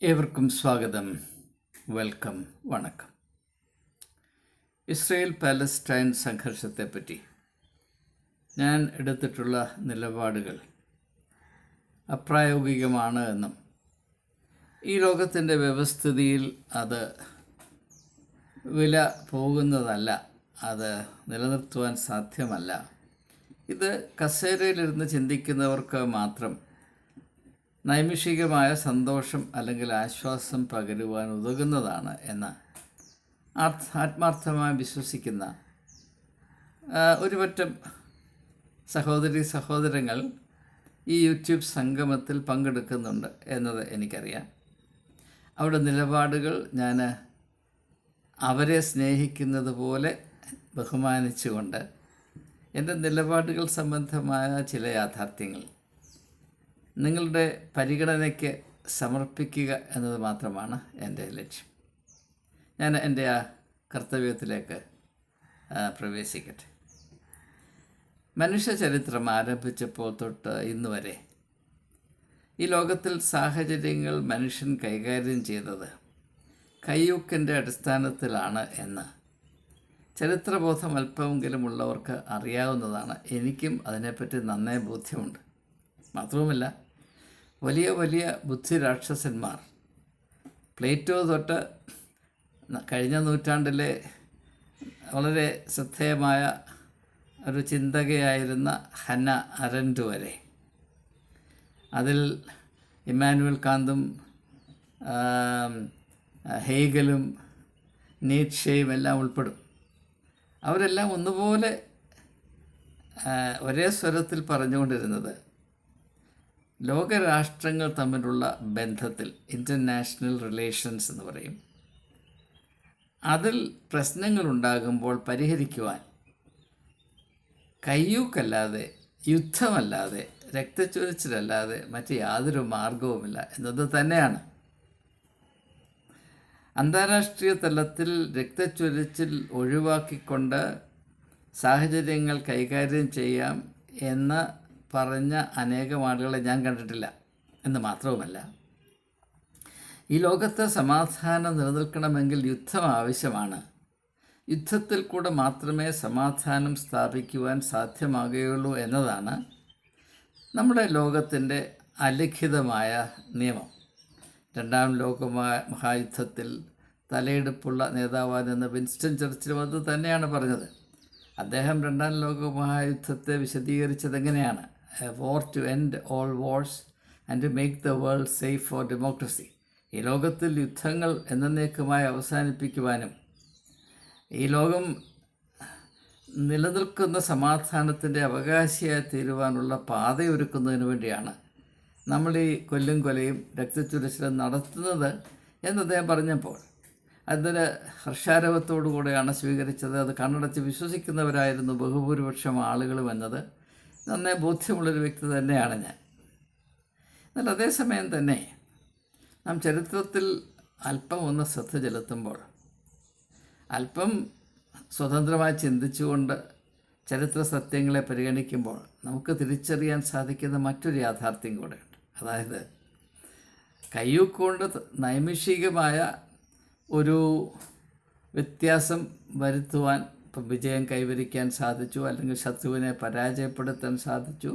ഏവർക്കും സ്വാഗതം, വെൽക്കം, വണക്കം. ഇസ്രയേൽ പാലസ്റ്റൈൻ സംഘർഷത്തെപ്പറ്റി ഞാൻ എടുത്തിട്ടുള്ള നിലപാടുകൾ അപ്രായോഗികമാണ് എന്നും ഈ ലോകത്തിൻ്റെ വ്യവസ്ഥിതിയിൽ അത് വില പോകുന്നതല്ല, അത് നിലനിർത്തുവാൻ സാധ്യമല്ല, ഇത് കസേരയിലിരുന്ന് ചിന്തിക്കുന്നവർക്ക് മാത്രം നൈമിഷികമായ സന്തോഷം അല്ലെങ്കിൽ ആശ്വാസം പകരുവാൻ ഉതകുന്നതാണ് എന്ന് ആത്മാർത്ഥമായി വിശ്വസിക്കുന്ന ഒരു പറ്റം സഹോദരങ്ങൾ ഈ യൂട്യൂബ് സംഗമത്തിൽ പങ്കെടുക്കുന്നുണ്ട് എന്നത് എനിക്കറിയാം. അവരുടെ നിലപാടുകൾ ഞാൻ അവരെ സ്നേഹിക്കുന്നത് പോലെ ബഹുമാനിച്ചുകൊണ്ട് എൻ്റെ നിലപാടുകൾ സംബന്ധമായ ചില യാഥാർത്ഥ്യങ്ങൾ നിങ്ങളുടെ പരിഗണനയ്ക്ക് സമർപ്പിക്കുക എന്നത് മാത്രമാണ് എൻ്റെ ലക്ഷ്യം. ഞാൻ എൻ്റെ ആ കർത്തവ്യത്തിലേക്ക് പ്രവേശിക്കട്ടെ. മനുഷ്യ ചരിത്രം ആരംഭിച്ചപ്പോൾ തൊട്ട് ഇന്ന് വരെ ഈ ലോകത്തിൽ സാഹചര്യങ്ങൾ മനുഷ്യൻ കൈകാര്യം ചെയ്തത് കയ്യൂക്കിൻ്റെ അടിസ്ഥാനത്തിലാണ് എന്ന് ചരിത്രബോധം അല്പമെങ്കിലും ഉള്ളവർക്ക് അറിയാവുന്നതാണ്. എനിക്കും അതിനെപ്പറ്റി നന്നേ ബോധ്യമുണ്ട്. മാത്രവുമല്ല, വലിയ വലിയ ബുദ്ധിരാക്ഷസന്മാർ പ്ലേറ്റോ തൊട്ട് കഴിഞ്ഞ നൂറ്റാണ്ടിലെ വളരെ ശ്രദ്ധേയമായ ഒരു ചിന്തകയായിരുന്ന ഹന്ന അരൻഡ് വരെ, അതിൽ ഇമ്മാനുവൽ കാന്തും ഹേഗലും നീറ്റ്ഷെയും എല്ലാം ഉൾപ്പെടും. അവരെല്ലാം ഒന്നുപോലെ ഒരേ സ്വരത്തിൽ പറഞ്ഞുകൊണ്ടിരുന്നത് ലോകരാഷ്ട്രങ്ങൾ തമ്മിലുള്ള ബന്ധത്തിൽ, ഇൻ്റർനാഷണൽ റിലേഷൻസ് എന്ന് പറയും, അതിൽ പ്രശ്നങ്ങളുണ്ടാകുമ്പോൾ പരിഹരിക്കുവാൻ കയ്യൂക്കല്ലാതെ, യുദ്ധമല്ലാതെ, രക്തച്ചൊരിച്ചിലല്ലാതെ മറ്റ് യാതൊരു മാർഗവുമില്ല എന്നത് തന്നെയാണ്. അന്താരാഷ്ട്രീയ തലത്തിൽ രക്തച്ചൊരിച്ചിൽ ഒഴിവാക്കിക്കൊണ്ട് സാഹചര്യങ്ങൾ കൈകാര്യം ചെയ്യാം എന്ന് പറഞ്ഞ അനേകം ആളുകളെ ഞാൻ കണ്ടിട്ടില്ല എന്ന് മാത്രവുമല്ല, ഈ ലോകത്ത് സമാധാനം നിലനിൽക്കണമെങ്കിൽ യുദ്ധം ആവശ്യമാണ്. യുദ്ധത്തിൽ കൂടെ മാത്രമേ സമാധാനം സ്ഥാപിക്കുവാൻ സാധ്യമാകുകയുള്ളൂ എന്നതാണ് നമ്മുടെ ലോകത്തിൻ്റെ അലിഖിതമായ നിയമം. രണ്ടാം ലോക മഹായുദ്ധത്തിൽ തലയെടുപ്പുള്ള നേതാവായിരുന്ന വിൻസ്റ്റൺ ചർച്ചിലും അത് തന്നെയാണ് പറഞ്ഞത്. അദ്ദേഹം രണ്ടാം ലോക മഹായുദ്ധത്തെ വിശദീകരിച്ചത് എങ്ങനെയാണ്? A war to end all wars and to make the world safe for democracy. ഈ ലോകത്തിൽ യുദ്ധങ്ങൾ എന്നേക്കുമായി അവസാനിപ്പിക്കുവാനും ഈ ലോകം നിലനിൽക്കുന്ന സമാധാനത്തിൻ്റെ അവകാശിയായി തീരുവാനുള്ള പാതയൊരുക്കുന്നതിന് വേണ്ടിയാണ് നമ്മൾ ഈ കൊല്ലും കൊലയും രക്തച്ചൊരിച്ചിലും നടത്തുന്നത് എന്ന് അദ്ദേഹം പറഞ്ഞപ്പോൾ അതിന് ഹർഷാരവത്തോടുകൂടെയാണ് സ്വീകരിച്ചത്. അത് കണ്ണടച്ച് വിശ്വസിക്കുന്നവരായിരുന്നു ബഹുഭൂരിപക്ഷം ആളുകളും എന്നത് നന്നേ ബോധ്യമുള്ളൊരു വ്യക്തി തന്നെയാണ് ഞാൻ. എന്നാൽ അതേസമയം തന്നെ നാം ചരിത്രത്തിൽ അല്പം ഒന്ന് ശ്രദ്ധ ചെലുത്തുമ്പോൾ, അല്പം സ്വതന്ത്രമായി ചിന്തിച്ചുകൊണ്ട് ചരിത്ര സത്യങ്ങളെ പരിഗണിക്കുമ്പോൾ നമുക്ക് തിരിച്ചറിയാൻ സാധിക്കുന്ന മറ്റൊരു യാഥാർത്ഥ്യം കൂടെയുണ്ട്. അതായത് കയ്യൂക്കൊണ്ട് നൈമിഷികമായ ഒരു വ്യത്യാസം വരുത്തുവാൻ, ഇപ്പം വിജയം കൈവരിക്കാൻ സാധിച്ചു, അല്ലെങ്കിൽ ശത്രുവിനെ പരാജയപ്പെടുത്താൻ സാധിച്ചു,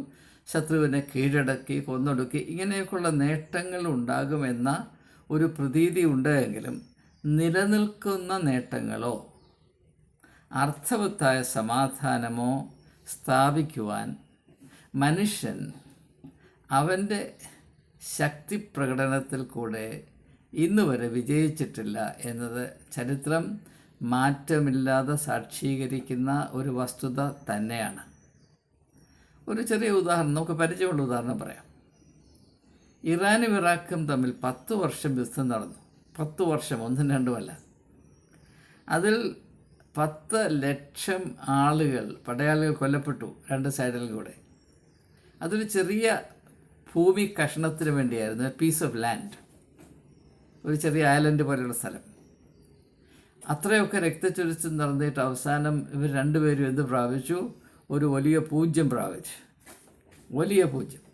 ശത്രുവിനെ കീഴടക്കി കൊന്നൊടുക്കി, ഇങ്ങനെയൊക്കെയുള്ള നേട്ടങ്ങൾ ഉണ്ടാകുമെന്ന ഒരു പ്രതീതി ഉണ്ടെങ്കിലും നിലനിൽക്കുന്ന നേട്ടങ്ങളോ അർത്ഥവത്തായ സമാധാനമോ സ്ഥാപിക്കുവാൻ മനുഷ്യൻ അവൻ്റെ ശക്തി പ്രകടനത്തിൽ കൂടെ ഇന്ന് വരെ വിജയിച്ചിട്ടില്ല എന്നത് ചരിത്രം മാറ്റമില്ലാതെ സാക്ഷീകരിക്കുന്ന ഒരു വസ്തുത തന്നെയാണ്. ഒരു ചെറിയ ഉദാഹരണം, നമുക്ക് പരിചയമുള്ള ഉദാഹരണം പറയാം. ഇറാനും ഇറാഖും തമ്മിൽ 10 വർഷം യുദ്ധം നടന്നു. 10 വർഷം, ഒന്നും രണ്ടുമല്ല. അതിൽ 10 ലക്ഷം ആളുകൾ, പടയാളികൾ കൊല്ലപ്പെട്ടു രണ്ട് സൈഡിലും കൂടെ. അതൊരു ചെറിയ ഭൂമി കഷണത്തിന് വേണ്ടിയായിരുന്നു, പീസ് ഓഫ് ലാൻഡ്, ഒരു ചെറിയ ഐലൻഡ് പോലെയുള്ള സ്ഥലം. അത്രയൊക്കെ രക്തച്ചൊരിച്ചിൽ നടന്നിട്ട് അവസാനം ഇവർ രണ്ടുപേരും എന്ത് പ്രാപിച്ചു? ഒരു വലിയ പൂജ്യം പ്രാപിച്ചു, വലിയ പൂജ്യം.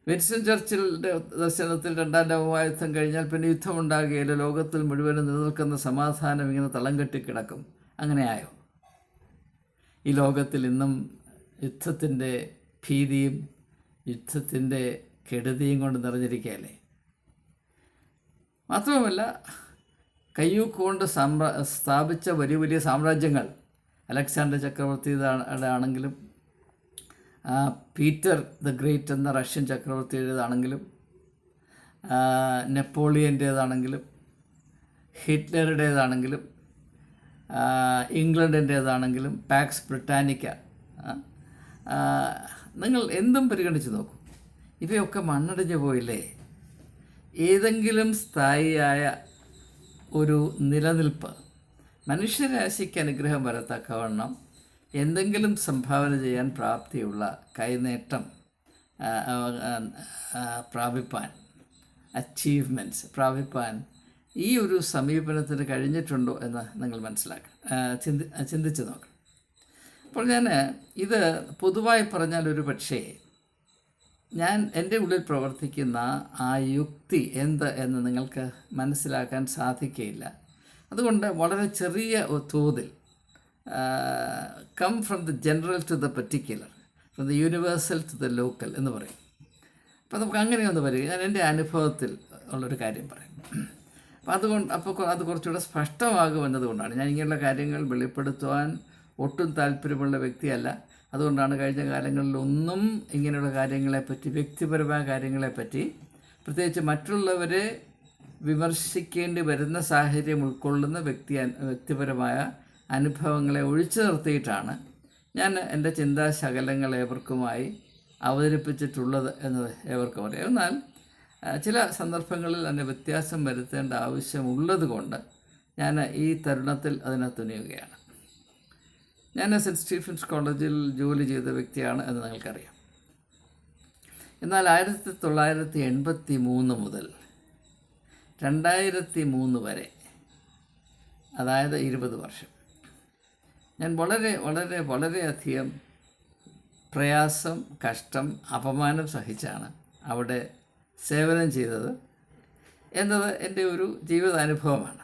വിൻസ്റ്റൺ ചർച്ചിലിൻ്റെ ദർശനത്തിൽ രണ്ടാം ലോകമഹായുദ്ധം കഴിഞ്ഞാൽ പിന്നെ യുദ്ധമുണ്ടാകുകയില്ല, ലോകത്തിൽ മുഴുവനും നിലനിൽക്കുന്ന സമാധാനം ഇങ്ങനെ തളം കെട്ടിക്കിടക്കും. അങ്ങനെയായോ? ഈ ലോകത്തിൽ ഇന്നും യുദ്ധത്തിൻ്റെ ഭീതിയും യുദ്ധത്തിൻ്റെ കെടുതിയും കൊണ്ട് നിറഞ്ഞിരിക്കുകയല്ലേ? മാത്രവുമല്ല, കയ്യൂക്കുകൊണ്ട് സ്ഥാപിച്ച വലിയ വലിയ സാമ്രാജ്യങ്ങൾ, അലക്സാണ്ടർ ചക്രവർത്തിയുടെ ആണെങ്കിലും പീറ്റർ ദ ഗ്രേറ്റ് എന്ന റഷ്യൻ ചക്രവർത്തിയുടേതാണെങ്കിലും നെപ്പോളിയൻ്റേതാണെങ്കിലും ഹിറ്റ്ലറുടേതാണെങ്കിലും ഇംഗ്ലണ്ടിൻ്റേതാണെങ്കിലും പാക്സ് ബ്രിട്ടാനിക്ക, നിങ്ങൾ എന്തും പരിഗണിച്ച് നോക്കൂ, ഇവയൊക്കെ മണ്ണടിഞ്ഞു പോയില്ലേ? ഏതെങ്കിലും സ്ഥായിയായ ഒരു നിലനിൽപ്പ് മനുഷ്യരാശിക്ക് അനുഗ്രഹം വരത്തക്കവണ്ണം എന്തെങ്കിലും സംഭാവന ചെയ്യാൻ പ്രാപ്തിയുള്ള കൈനേട്ടം പ്രാപിപ്പാൻ, അച്ചീവ്മെൻറ്റ്സ് പ്രാപിപ്പാൻ ഈ ഒരു സമീപനത്തിന് കഴിഞ്ഞിട്ടുണ്ടോ എന്ന് നിങ്ങൾ ചിന്തിച്ച് നോക്കണം. അപ്പോൾ ഞാൻ ഇത് പൊതുവായി പറഞ്ഞാൽ ഒരു പക്ഷേ ഞാൻ എൻ്റെ ഉള്ളിൽ പ്രവർത്തിക്കുന്ന ആ യുക്തി എന്ത് എന്ന് നിങ്ങൾക്ക് മനസ്സിലാക്കാൻ സാധിക്കുകയില്ല. അതുകൊണ്ട് വളരെ ചെറിയ തോതിൽ come from the general to the particular, from the universal to the local എന്ന് പറയും. അപ്പോൾ നമുക്ക് അങ്ങനെയൊന്ന് വരിക. ഞാൻ എൻ്റെ അനുഭവത്തിൽ ഉള്ളൊരു കാര്യം പറയും. അപ്പോൾ അത് കുറച്ചുകൂടെ സ്പഷ്ടമാകുമെന്നതുകൊണ്ടാണ് ഞാൻ ഇങ്ങനെയുള്ള കാര്യങ്ങൾ വെളിപ്പെടുത്തുവാൻ ഒട്ടും താല്പര്യമുള്ള വ്യക്തിയല്ല. അതുകൊണ്ടാണ് കഴിഞ്ഞ കാലങ്ങളിലൊന്നും ഇങ്ങനെയുള്ള കാര്യങ്ങളെപ്പറ്റി, വ്യക്തിപരമായ കാര്യങ്ങളെപ്പറ്റി, പ്രത്യേകിച്ച് മറ്റുള്ളവരെ വിമർശിക്കേണ്ടി വരുന്ന സാഹചര്യം ഉൾക്കൊള്ളുന്ന വ്യക്തിപരമായ അനുഭവങ്ങളെ ഒഴിച്ചു നിർത്തിയിട്ടാണ് ഞാൻ എൻ്റെ ചിന്താശകലങ്ങൾ ഏവർക്കുമായി അവതരിപ്പിച്ചിട്ടുള്ളത് എന്നത് ഏവർക്കും അറിയാം. എന്നാൽ ചില സന്ദർഭങ്ങളിൽ അതിന് വ്യത്യാസം വരുത്തേണ്ട ആവശ്യമുള്ളത് കൊണ്ട് ഞാൻ ഈ തരുണത്തിൽ അതിനെ തുനിയുകയാണ്. ഞാൻ സെൻറ്റ് സ്റ്റീഫൻസ് കോളേജിൽ ജോലി ചെയ്ത വ്യക്തിയാണ് എന്ന് നിങ്ങൾക്കറിയാം. എന്നാൽ 1983 മുതൽ 2003 വരെ, അതായത് 20 വർഷം, ഞാൻ വളരെ വളരെ വളരെയധികം പ്രയാസം, കഷ്ടം, അപമാനം സഹിച്ചാണ് അവിടെ സേവനം ചെയ്തത് എന്നത് എൻ്റെ ഒരു ജീവിതാനുഭവമാണ്.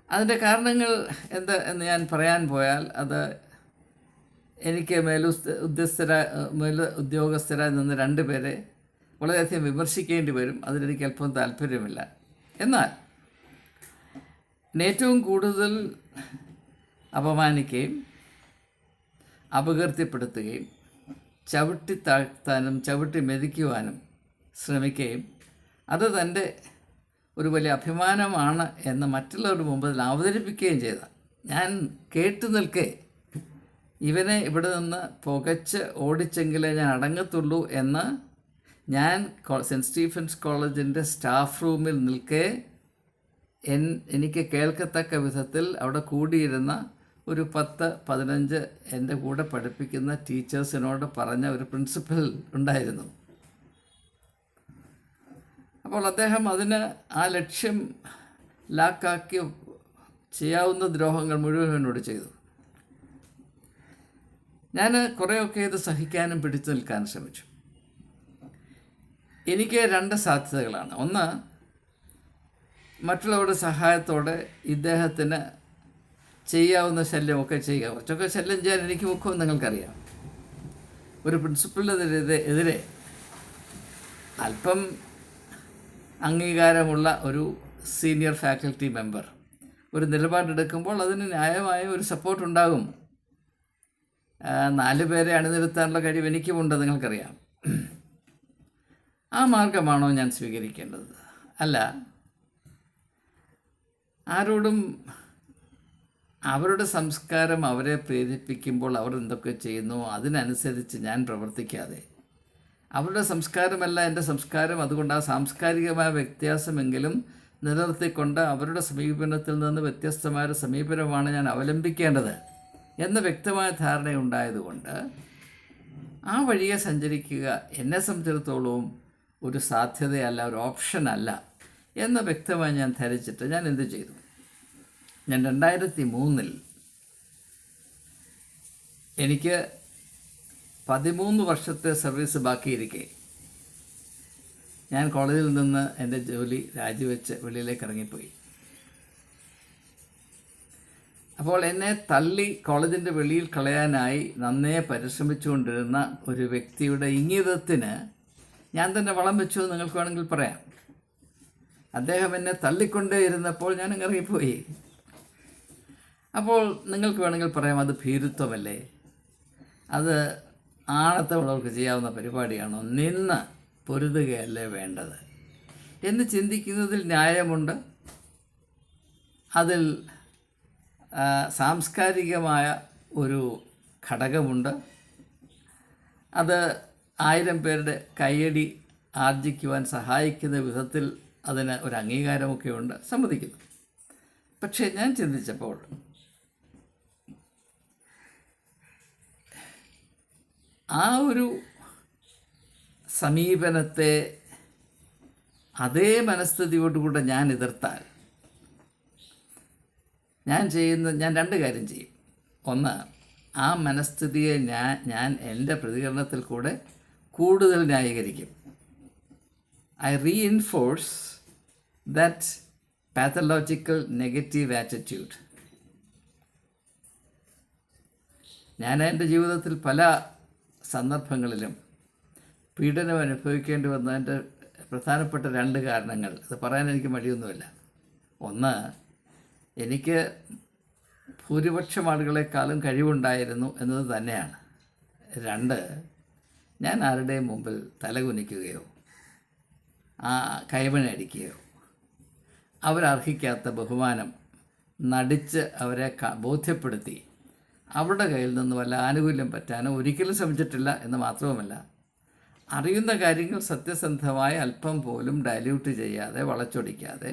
അതിൻ്റെ കാരണങ്ങൾ എന്ത് എന്ന് ഞാൻ പറയാൻ പോയാൽ അത് എനിക്ക് ഉദ്യോഗസ്ഥരായി നിന്ന് 2 പേരെ വളരെയധികം വിമർശിക്കേണ്ടി വരും. അതിലെനിക്ക് അല്പം താല്പര്യമില്ല. എന്നാൽ ഏറ്റവും കൂടുതൽ അപമാനിക്കുകയും അപകീർത്തിപ്പെടുത്തുകയും ചവിട്ടി താഴ്ത്താനും ചവിട്ടി മെതിക്കുവാനും ശ്രമിക്കുകയും അത് തൻ്റെ ഒരു വലിയ അഭിമാനമാണ് എന്ന് മറ്റുള്ളവരുടെ മുമ്പിൽ അവതരിപ്പിക്കുകയും ചെയ്ത ഞാൻ കേട്ടു നിൽക്കെ ഇവനെ ഇവിടെ നിന്ന് പുകച്ച് ഓടിച്ചെങ്കിലേ ഞാൻ അടങ്ങത്തുള്ളൂ എന്ന് ഞാൻ സെൻറ്റ് സ്റ്റീഫൻസ് കോളേജിൻ്റെ സ്റ്റാഫ് റൂമിൽ നിൽക്കെ എനിക്ക് കേൾക്കത്തക്ക വിധത്തിൽ അവിടെ കൂടിയിരുന്ന ഒരു 10-15 എൻ്റെ കൂടെ പഠിപ്പിക്കുന്ന ടീച്ചേഴ്സിനോട് പറഞ്ഞ ഒരു പ്രിൻസിപ്പൽ ഉണ്ടായിരുന്നു. അപ്പോൾ അദ്ദേഹം അതിന് ആ ലക്ഷ്യം ലാക്കാക്കി ചെയ്യാവുന്ന ദ്രോഹങ്ങൾ മുഴുവൻ എന്നോട് ചെയ്തു. ഞാൻ കുറേയൊക്കെ ഇത് സഹിക്കാനും പിടിച്ചു നിൽക്കാനും ശ്രമിച്ചു. എനിക്ക് 2 സാധ്യതകളാണ്. ഒന്ന്, മറ്റുള്ളവരുടെ സഹായത്തോടെ ഇദ്ദേഹത്തിന് ചെയ്യാവുന്ന ശല്യമൊക്കെ ചെയ്യുക. കുറച്ചൊക്കെ ശല്യം ചെയ്യാൻ എനിക്ക് മുഖം നിങ്ങൾക്കറിയാം. ഒരു പ്രിൻസിപ്പലിനെതിരെ അല്പം അംഗീകാരമുള്ള ഒരു സീനിയർ ഫാക്കൽറ്റി മെമ്പർ ഒരു നിലപാടെടുക്കുമ്പോൾ അതിന് ന്യായമായ ഒരു സപ്പോർട്ട് ഉണ്ടാകും. 4 പേരെ അണിനിരത്താനുള്ള കഴിവ് എനിക്കുമുണ്ട്, നിങ്ങൾക്കറിയാം. ആ മാർഗമാണോ ഞാൻ സ്വീകരിക്കേണ്ടത്? അല്ല. ആരോടും അവരുടെ സംസ്കാരം അവരെ പ്രേരിപ്പിക്കുമ്പോൾ അവർ എന്തൊക്കെ ചെയ്യുന്നു അതിനനുസരിച്ച് ഞാൻ പ്രവർത്തിക്കാതെ, അവരുടെ സംസ്കാരമല്ല എൻ്റെ സംസ്കാരം, അതുകൊണ്ട് ആ സാംസ്കാരികമായ വ്യത്യാസമെങ്കിലും നിലനിർത്തിക്കൊണ്ട് അവരുടെ സമീപനത്തിൽ നിന്ന് വ്യത്യസ്തമായ സമീപനമാണ് ഞാൻ അവലംബിക്കേണ്ടത് എന്ന വ്യക്തമായ ധാരണയുണ്ടായതുകൊണ്ട് ആ വഴിയെ സഞ്ചരിക്കുക എന്നെ സംബന്ധിച്ചിടത്തോളവും ഒരു സാധ്യതയല്ല, ഒരു ഓപ്ഷനല്ല എന്ന് വ്യക്തമായി ഞാൻ ധരിച്ചിട്ട് ഞാൻ എന്ത് ചെയ്തു? ഞാൻ 2003 എനിക്ക് 13 വർഷത്തെ സർവീസ് ബാക്കിയിരിക്കെ ഞാൻ കോളേജിൽ നിന്ന് എൻ്റെ ജോലി രാജിവെച്ച് വെളിയിലേക്ക് ഇറങ്ങിപ്പോയി. അപ്പോൾ എന്നെ തള്ളി കോളേജിൻ്റെ വെളിയിൽ കളയാനായി നന്നേ പരിശ്രമിച്ചുകൊണ്ടിരുന്ന ഒരു വ്യക്തിയുടെ ഇംഗിതത്തിന് ഞാൻ തന്നെ വളം വെച്ചു എന്ന് നിങ്ങൾക്ക് വേണമെങ്കിൽ പറയാം. അദ്ദേഹം എന്നെ തള്ളിക്കൊണ്ടേ ഇരുന്നപ്പോൾ ഞാൻ ഇറങ്ങിപ്പോയി. അപ്പോൾ നിങ്ങൾക്ക് വേണമെങ്കിൽ പറയാം, അത് ഭീരുത്വമല്ലേ, അത് ആണത്തമുള്ളവർക്ക് ചെയ്യാവുന്ന പരിപാടിയാണോ, നിന്ന് പൊരുതുകയല്ലേ വേണ്ടത് എന്ന് ചിന്തിക്കുന്നതിൽ ന്യായമുണ്ട്. അതിൽ സാംസ്കാരികമായ ഒരു ഘടകമുണ്ട്. അത് 1000 പേരുടെ കയ്യടി ആർജിക്കുവാൻ സഹായിക്കുന്ന വിധത്തിൽ അതിന് ഒരു അംഗീകാരമൊക്കെ ഉണ്ട്, സമ്മതിക്കുന്നു. പക്ഷേ ഞാൻ ചിന്തിച്ചപ്പോൾ ആ ഒരു സമീപനത്തെ അതേ മനസ്ഥിതിയോടുകൂടെ ഞാൻ എതിർത്താൽ ഞാൻ 2 കാര്യം ചെയ്യും. ഒന്ന്, ആ മനസ്ഥിതിയെ ഞാൻ എൻ്റെ പ്രതികരണത്തിൽ കൂടെ കൂടുതൽ ന്യായീകരിക്കും. I reinforce that pathological negative attitude. ഞാൻ എൻ്റെ ജീവിതത്തിൽ പല സന്ദർഭങ്ങളിലും പീഡനം അനുഭവിക്കേണ്ടി വന്നതിൻ്റെ പ്രധാനപ്പെട്ട 2 കാരണങ്ങൾ, അത് പറയാൻ എനിക്ക് മടിയൊന്നുമില്ല. ഒന്ന്, എനിക്ക് ഭൂരിപക്ഷം ആളുകളെക്കാളും കഴിവുണ്ടായിരുന്നു എന്നത് തന്നെയാണ്. 2, ഞാൻ ആരുടെയും മുമ്പിൽ തലകുനിക്കുകയോ കൈമണി അടിക്കുകയോ അവരർഹിക്കാത്ത ബഹുമാനം നടിച്ച് അവരെ ബോധ്യപ്പെടുത്തി അവരുടെ കയ്യിൽ നിന്ന് വല്ല ആനുകൂല്യം പറ്റാനോ ഒരിക്കലും ശ്രമിച്ചിട്ടില്ല എന്ന് മാത്രവുമല്ല, അറിയുന്ന കാര്യങ്ങൾ സത്യസന്ധമായി അല്പം പോലും ഡൈല്യൂട്ട് ചെയ്യാതെ വളച്ചൊടിക്കാതെ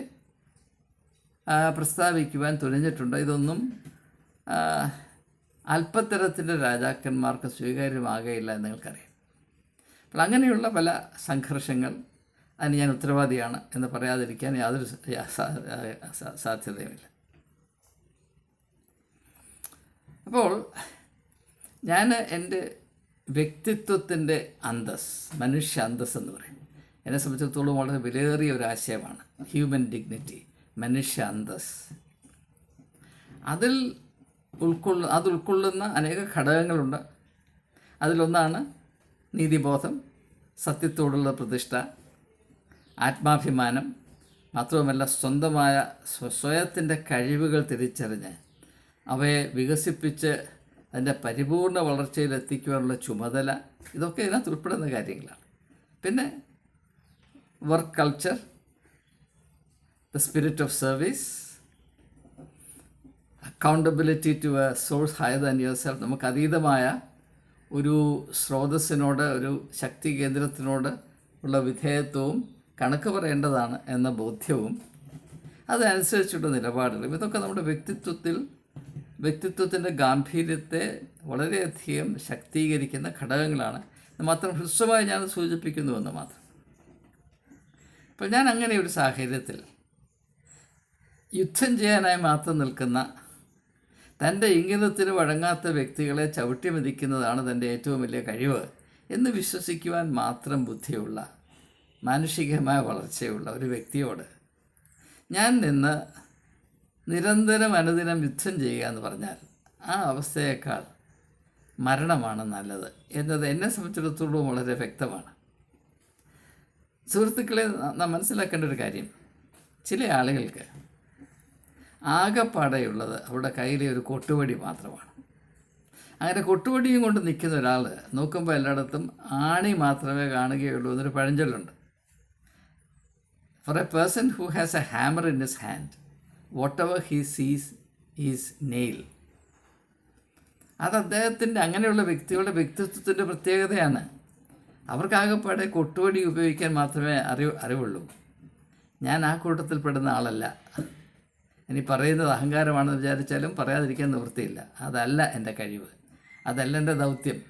പ്രസ്താവിക്കുവാൻ തുനിഞ്ഞിട്ടുണ്ട്. ഇതൊന്നും അല്പത്തരത്തിൻ്റെ രാജാക്കന്മാർക്ക് സ്വീകാര്യമാകുകയില്ല എന്ന് നിങ്ങൾക്കറിയാം. അപ്പോൾ അങ്ങനെയുള്ള പല സംഘർഷങ്ങൾ അതിന് ഞാൻ ഉത്തരവാദിയാണ് എന്ന് പറയാതിരിക്കാൻ യാതൊരു സാധ്യതയുമില്ല. അപ്പോൾ ഞാൻ എൻ്റെ വ്യക്തിത്വത്തിൻ്റെ അന്തസ്, മനുഷ്യ അന്തസ് എന്ന് പറയും, എന്നെ സംബന്ധിച്ചിടത്തോളം വളരെ വിലയേറിയ ഒരു ആശയമാണ്. ഹ്യൂമൻ ഡിഗ്നിറ്റി, മനുഷ്യ അന്തസ്. അത് ഉൾക്കൊള്ളുന്ന അനേക ഘടകങ്ങളുണ്ട്. അതിലൊന്നാണ് നീതിബോധം, സത്യത്തോടുള്ള പ്രതിഷ്ഠ, ആത്മാഭിമാനം, മാത്രവുമല്ല സ്വന്തമായ സ്വയത്തിൻ്റെ കഴിവുകൾ തിരിച്ചറിഞ്ഞ് അവയെ വികസിപ്പിച്ച് അതിൻ്റെ പരിപൂർണ വളർച്ചയിലെത്തിക്കുവാനുള്ള ചുമതല, ഇതൊക്കെ ഇതിനകത്ത് ഉൾപ്പെടുന്ന കാര്യങ്ങളാണ്. പിന്നെ work culture, the spirit of service, accountability to a source higher than yourself. നമുക്ക് അതീതമായ ഒരു സ്രോതസ്സിനോട്, ഒരു ശക്തി കേന്ദ്രത്തിനോട് ഉള്ള വിധേയത്വവും കണക്ക് പറയേണ്ടതാണ് എന്ന ബോധ്യവും അതനുസരിച്ചുള്ള നിലപാടുകളും, ഇതൊക്കെ നമ്മുടെ വ്യക്തിത്വത്തിൻ്റെ ഗാംഭീര്യത്തെ വളരെയധികം ശക്തീകരിക്കുന്ന ഘടകങ്ങളാണ്. മാത്രം ഹ്രസ്വമായി ഞാൻ സൂചിപ്പിക്കുന്നുവെന്ന് മാത്രം. അപ്പോൾ ഞാൻ അങ്ങനെ ഒരു സാഹചര്യത്തിൽ യുദ്ധം ചെയ്യാനായി മാത്രം നിൽക്കുന്ന, തൻ്റെ ഇംഗിതത്തിന് വഴങ്ങാത്ത വ്യക്തികളെ ചവിട്ടി മെതിക്കുന്നതാണ് തൻ്റെ ഏറ്റവും വലിയ കഴിവ് എന്ന് വിശ്വസിക്കുവാൻ മാത്രം ബുദ്ധിയുള്ള, മാനുഷികമായ വളർച്ചയുള്ള ഒരു വ്യക്തിയോട് ഞാൻ നിന്ന് നിരന്തരം അനുദിനം യുദ്ധം ചെയ്യുക എന്ന് പറഞ്ഞാൽ ആ അവസ്ഥയേക്കാൾ മരണമാണ് നല്ലത് എന്നത് എന്നെ സംബന്ധിച്ചിടത്തോളം വളരെ വ്യക്തമാണ്. സുഹൃത്തുക്കളെ, നാം മനസ്സിലാക്കേണ്ട ഒരു കാര്യം, ചില ആളുകൾക്ക് ആകെപ്പാടെയുള്ളത് അവരുടെ കയ്യിലെ ഒരു കൊട്ടുവടി മാത്രമാണ്. അങ്ങനെ കൊട്ടുവടിയും കൊണ്ട് നിൽക്കുന്ന ഒരാൾ നോക്കുമ്പോൾ എല്ലായിടത്തും ആണി മാത്രമേ കാണുകയുള്ളൂ എന്നൊരു പഴഞ്ചൊല്ലുണ്ട്. For a person who has a hammer in his hand, whatever he sees is nail. അത് അദ്ദേഹത്തിൻ്റെ, അങ്ങനെയുള്ള വ്യക്തികളുടെ വ്യക്തിത്വത്തിൻ്റെ പ്രത്യേകതയാണ്. അവർക്കാകെപ്പാടെ കൊട്ടുവടി ഉപയോഗിക്കാൻ മാത്രമേ അറിവുള്ളൂ. ഞാൻ ആ കൂട്ടത്തിൽപ്പെടുന്ന ആളല്ല. ഇനി പറയുന്നത് അഹങ്കാരമാണെന്ന് വിചാരിച്ചാലും പറയാതിരിക്കാൻ നിവൃത്തിയില്ല. അതല്ല എൻ്റെ കഴിവ്, അതല്ല എൻ്റെ ദൗത്യം,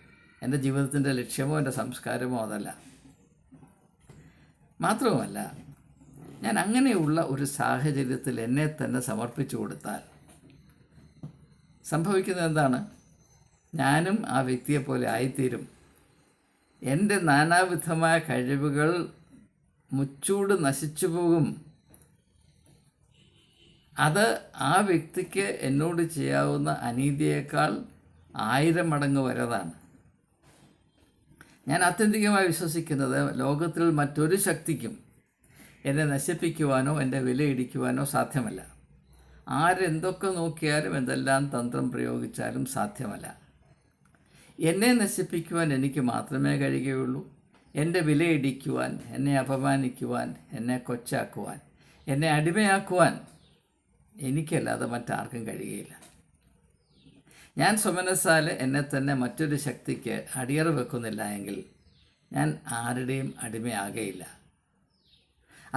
എൻ്റെ ജീവിതത്തിൻ്റെ ലക്ഷ്യമോ എൻ്റെ സംസ്കാരമോ അതല്ല. മാത്രവുമല്ല, ഞാൻ അങ്ങനെയുള്ള ഒരു സാഹചര്യത്തിൽ എന്നെ തന്നെ സമർപ്പിച്ചു കൊടുത്താൽ സംഭവിക്കുന്നത് എന്താണ്? ഞാനും ആ വ്യക്തിയെപ്പോലെ ആയിത്തീരും. എൻ്റെ നാനാവിധമായ കഴിവുകൾ മുച്ചൂട് നശിച്ചു പോകും. അത് ആ വ്യക്തിക്ക് എന്നോട് ചെയ്യാവുന്ന അനീതിയേക്കാൾ 1000 മടങ്ങ് വലുതാണ്. ഞാൻ ആത്യന്തികമായി വിശ്വസിക്കുന്നത് ലോകത്തിൽ മറ്റൊരു ശക്തിക്കും എന്നെ നശിപ്പിക്കുവാനോ എൻ്റെ വിലയിടിക്കുവാനോ സാധ്യമല്ല. ആരെന്തൊക്കെ നോക്കിയാലും എന്തെല്ലാം തന്ത്രം പ്രയോഗിച്ചാലും സാധ്യമല്ല. എന്നെ നശിപ്പിക്കുവാൻ എനിക്ക് മാത്രമേ കഴിയുകയുള്ളൂ. എൻ്റെ വിലയിടിക്കുവാൻ, എന്നെ അപമാനിക്കുവാൻ, എന്നെ കൊച്ചാക്കുവാൻ, എന്നെ അടിമയാക്കുവാൻ എനിക്കല്ലാതെ മറ്റാർക്കും കഴിയുകയില്ല. ഞാൻ സ്വമനസ്സാൽ എന്നെ തന്നെ മറ്റൊരു ശക്തിക്ക് അടിയറ വെക്കുന്നില്ല എങ്കിൽ ഞാൻ ആരുടെയും അടിമയാകയില്ല.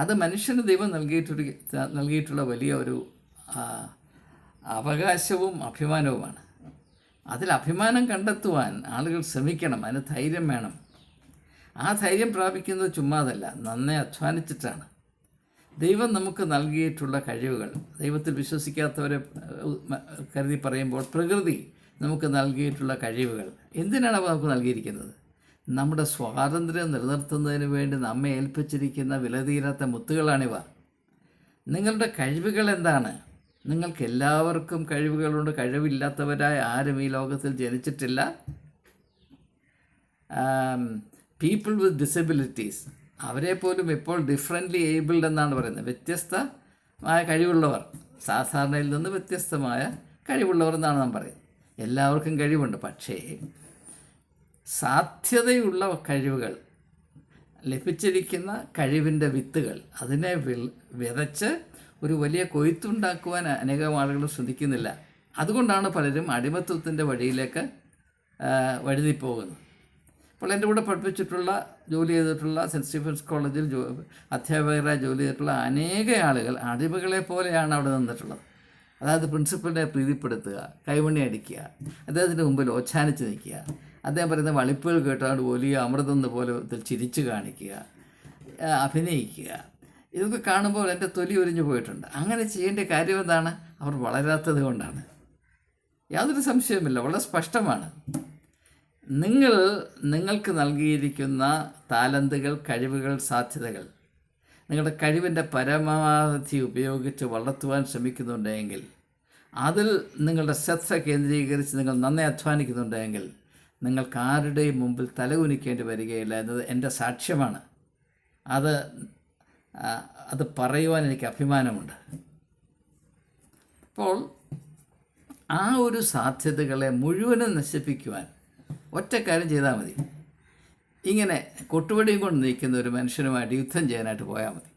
അത് മനുഷ്യന് ദൈവം നൽകിയിട്ടുള്ള വലിയ ഒരു അവകാശവും അഭിമാനവുമാണ്. അതിൽ അഭിമാനം കണ്ടെത്തുവാൻ ആളുകൾ ശ്രമിക്കണം. അതിന് ധൈര്യം വേണം. ആ ധൈര്യം പ്രാപിക്കുന്നത് ചുമ്മാതല്ല, നന്നായി അധ്വാനിച്ചിട്ടാണ്. ദൈവം നമുക്ക് നൽകിയിട്ടുള്ള കഴിവുകൾ, ദൈവത്തിൽ വിശ്വസിക്കാത്തവരെ കരുതി പറയുമ്പോൾ പ്രകൃതി നമുക്ക് നൽകിയിട്ടുള്ള കഴിവുകൾ എന്തിനാണ് അവ നമുക്ക് നൽകിയിരിക്കുന്നത്? നമ്മുടെ സ്വാതന്ത്ര്യം നിലനിർത്തുന്നതിന് വേണ്ടി നമ്മെ ഏൽപ്പിച്ചിരിക്കുന്ന വിലതീരാത്ത മുത്തുകളാണിവ. നിങ്ങളുടെ കഴിവുകൾ എന്താണ്? നിങ്ങൾക്ക് എല്ലാവർക്കും കഴിവുകളുണ്ട്. കഴിവില്ലാത്തവരായ ആരും ഈ ലോകത്തിൽ ജനിച്ചിട്ടില്ല. പീപ്പിൾ വിത്ത് ഡിസബിലിറ്റീസ്, അവരെ പോലും ഇപ്പോൾ ഡിഫറൻ്റ്ലി ഏബിൾഡ് എന്നാണ് പറയുന്നത്. വ്യത്യസ്തമായ കഴിവുള്ളവർ, സാധാരണയിൽ നിന്ന് വ്യത്യസ്തമായ കഴിവുള്ളവർ എന്നാണ് നാം പറയുന്നത്. എല്ലാവർക്കും കഴിവുണ്ട്. പക്ഷേ സാധ്യതയുള്ള കഴിവുകൾ, ലഭിച്ചിരിക്കുന്ന കഴിവിൻ്റെ വിത്തുകൾ, അതിനെ വിതച്ച് ഒരു വലിയ കൊയ്ത്തുണ്ടാക്കുവാൻ അനേകം ആളുകൾ ശ്രദ്ധിക്കുന്നില്ല. അതുകൊണ്ടാണ് പലരും അടിമത്വത്തിൻ്റെ വഴിയിലേക്ക് വഴുതിപ്പോകുന്നത്. അപ്പോൾ എൻ്റെ കൂടെ പഠിപ്പിച്ചിട്ടുള്ള, ജോലി ചെയ്തിട്ടുള്ള സെൻറ്റ് സ്റ്റീഫൻസ് കോളേജിൽ അധ്യാപകരായി ജോലി ചെയ്തിട്ടുള്ള അനേക ആളുകൾ അടിമകളെ പോലെയാണ് അവിടെ നിന്നിട്ടുള്ളത്. അതായത് പ്രിൻസിപ്പലിനെ പ്രീതിപ്പെടുത്തുക, കൈമണി അടിക്കുക, അദ്ദേഹത്തിൻ്റെ മുമ്പിൽ ഓച്ഛാനിച്ച് നിൽക്കുക, അദ്ദേഹം പറയുന്ന വളിപ്പുകൾ കേട്ടാണ്ട് വലിയ അമൃതം പോലെ ചിരിച്ചു കാണിക്കുക, അഭിനയിക്കുക. ഇതൊക്കെ കാണുമ്പോൾ എൻ്റെ തൊലി ഉരിഞ്ഞു പോയിട്ടുണ്ട്. അങ്ങനെ ചെയ്യേണ്ട കാര്യം എന്താണ്? അവർ വളരാത്തത് കൊണ്ടാണ്. യാതൊരു സംശയവുമില്ല, വളരെ സ്പഷ്ടമാണ്. നിങ്ങൾക്ക് നൽകിയിരിക്കുന്ന താലന്തുകൾ, കഴിവുകൾ, സാധ്യതകൾ നിങ്ങളുടെ കഴിവിൻ്റെ പരമാവധി ഉപയോഗിച്ച് വളർത്തുവാൻ ശ്രമിക്കുന്നുണ്ടെങ്കിൽ, അതിൽ നിങ്ങളുടെ ശ്രദ്ധ കേന്ദ്രീകരിച്ച് നിങ്ങൾ നന്നായി അധ്വാനിക്കുന്നുണ്ടെങ്കിൽ നിങ്ങൾക്ക് ആരുടെയും മുമ്പിൽ തലകുനിക്കേണ്ടി വരികയില്ല എന്നത് എൻ്റെ സാക്ഷ്യമാണ്. അത് പറയുവാൻ എനിക്ക് അഭിമാനമുണ്ട്. അപ്പോൾ ആ ഒരു സാധ്യതകളെ മുഴുവനും നശിപ്പിക്കുവാൻ ഒറ്റ കാര്യം ചെയ്താൽ മതി. ഇങ്ങനെ കൊട്ടുവടിയും കൊണ്ട് നിൽക്കുന്ന ഒരു മനുഷ്യനുമായിട്ട് യുദ്ധം ചെയ്യാനായിട്ട് പോയാൽ മതി.